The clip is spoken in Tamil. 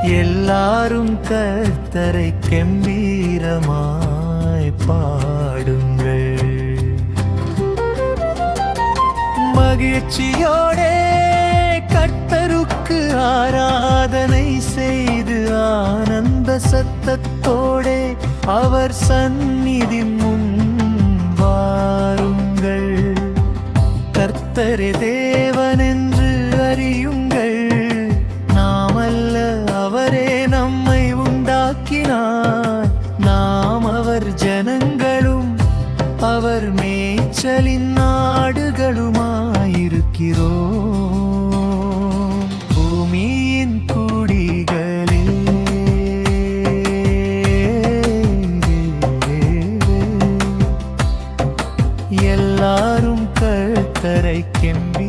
எல்லாரும் கர்த்தரை கெம்பீரமாய் பாடுங்கள். மகிழ்ச்சியோடே கர்த்தருக்கு ஆராதனை செய்து ஆனந்த சத்தத்தோடே அவர் சந்நிதி முன் வாருங்கள். கர்த்தரே தேவன் என்று அறியுங்கள். நாமல்ல, அவரே நம்மை உண்டாக்கினார். நாம் அவர் ஜனங்களும் அவர் மேய்ச்சலின் நாடுகளுமாயிருக்கிறோம். பூமியின் குடிகளே, எல்லாரும் கர்த்தரை கெம்பீரமாய்